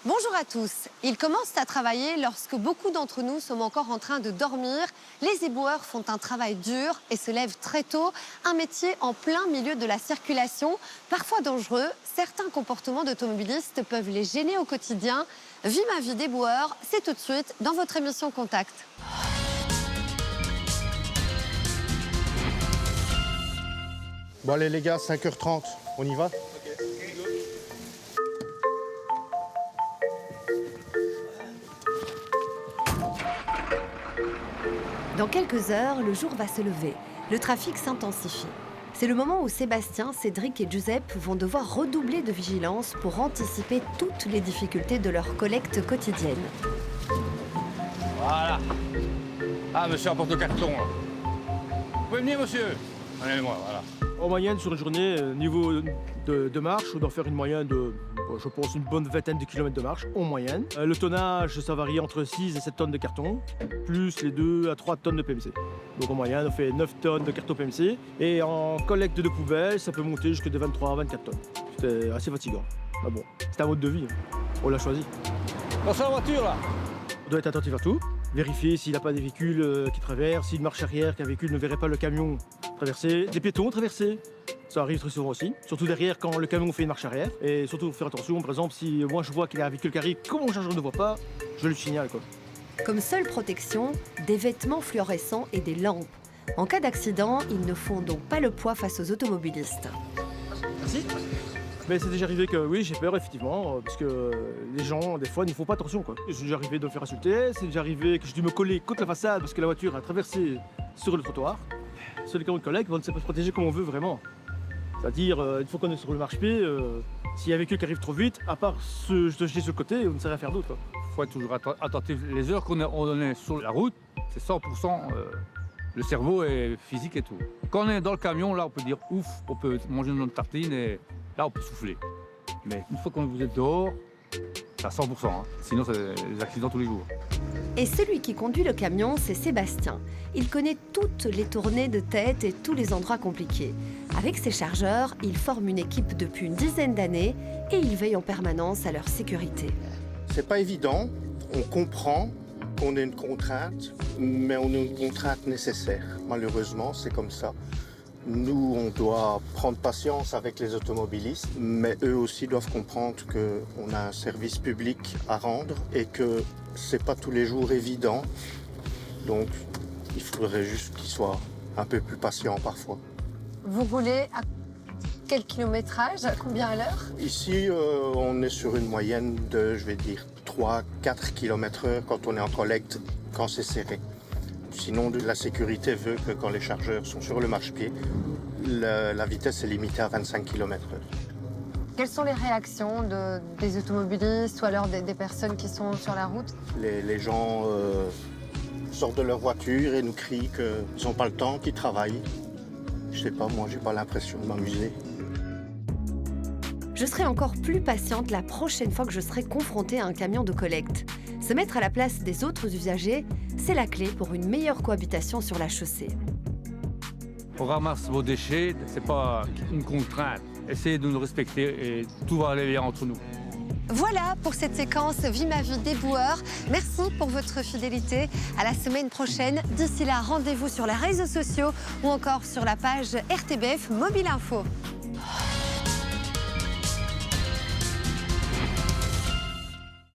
Bonjour à tous. Ils commencent à travailler lorsque beaucoup d'entre nous sommes encore en train de dormir. Les éboueurs font un travail dur et se lèvent très tôt. Un métier en plein milieu de la circulation, parfois dangereux. Certains comportements d'automobilistes peuvent les gêner au quotidien. Vie ma vie d'éboueur, c'est tout de suite dans votre émission Contact. Bon allez les gars, 5h30, on y va? Dans quelques heures, le jour va se lever. Le trafic s'intensifie. C'est le moment où Sébastien, Cédric et Giuseppe vont devoir redoubler de vigilance pour anticiper toutes les difficultés de leur collecte quotidienne. Voilà. Ah, monsieur apporte le carton, là. Vous pouvez venir, monsieur? Allez-moi, voilà. En moyenne, sur une journée, niveau de marche, on doit faire une moyenne de, je pense, une bonne vingtaine de kilomètres de marche, en moyenne. Le tonnage, ça varie entre 6 et 7 tonnes de carton, plus les 2 à 3 tonnes de PMC. Donc en moyenne, on fait 9 tonnes de carton PMC. Et en collecte de poubelles, ça peut monter jusqu'à 23 à 24 tonnes. C'était assez fatigant. Ah bon, c'est un mode de vie, hein. On l'a choisi. Dans la voiture, là. On doit être attentif à tout, vérifier s'il n'y a pas des véhicules qui traversent, s'il marche arrière, qu'un véhicule ne verrait pas le camion traverser, des piétons traverser. Ça arrive très souvent aussi, surtout derrière quand le camion fait une marche arrière. Et surtout faire attention, par exemple, si moi je vois qu'il y a un véhicule qui arrive, comme mon chargeur ne voit pas, je le signale, quoi. Comme seule protection, des vêtements fluorescents et des lampes. En cas d'accident, ils ne font donc pas le poids face aux automobilistes. Merci. Mais c'est déjà arrivé que oui, j'ai peur effectivement, parce que les gens, des fois, ne font pas attention, quoi. C'est déjà arrivé de me faire insulter, c'est déjà arrivé que j'ai dû me coller contre la façade parce que la voiture a traversé sur le trottoir. Sur les camions de collègues, on ne sait pas se protéger comme on veut vraiment. C'est-à-dire, une fois qu'on est sur le marchepied, s'il y a un véhicule qui arrive trop vite, à part se jeter sur le côté, on ne sait rien faire d'autre, quoi. Il faut être toujours attentif. Les heures qu'on est sur la route, c'est 100% le cerveau et physique et tout. Quand on est dans le camion, là, on peut dire ouf, on peut manger notre tartine et là, on peut souffler. Mais une fois que vous êtes dehors, c'est à 100%. Hein. Sinon, c'est des accidents tous les jours. Et celui qui conduit le camion, c'est Sébastien. Il connaît toutes les tournées de tête et tous les endroits compliqués. Avec ses chargeurs, il forme une équipe depuis une dizaine d'années et il veille en permanence à leur sécurité. C'est pas évident, on comprend qu'on ait une contrainte, mais on a une contrainte nécessaire. Malheureusement, c'est comme ça. Nous, on doit prendre patience avec les automobilistes, mais eux aussi doivent comprendre qu'on a un service public à rendre et que c'est pas tous les jours évident. Donc, il faudrait juste qu'ils soient un peu plus patients parfois. Vous roulez à quel kilométrage? Combien à l'heure? Ici, on est sur une moyenne de, je vais dire, 3-4 km/h quand on est en collecte, quand c'est serré. Sinon, la sécurité veut que quand les chargeurs sont sur le marchepied, la vitesse est limitée à 25 km/h. Quelles sont les réactions des automobilistes ou alors des personnes qui sont sur la route? Les gens sortent de leur voiture et nous crient qu'ils n'ont pas le temps, qu'ils travaillent. Je sais pas, moi, j'ai pas l'impression de m'amuser. Je serai encore plus patiente la prochaine fois que je serai confrontée à un camion de collecte. Se mettre à la place des autres usagers, c'est la clé pour une meilleure cohabitation sur la chaussée. On ramasse vos déchets, c'est pas une contrainte. Essayez de nous respecter et tout va aller bien entre nous. Voilà pour cette séquence Vie ma vie d'éboueur. Merci pour votre fidélité. À la semaine prochaine. D'ici là, rendez-vous sur les réseaux sociaux ou encore sur la page RTBF Mobile Info.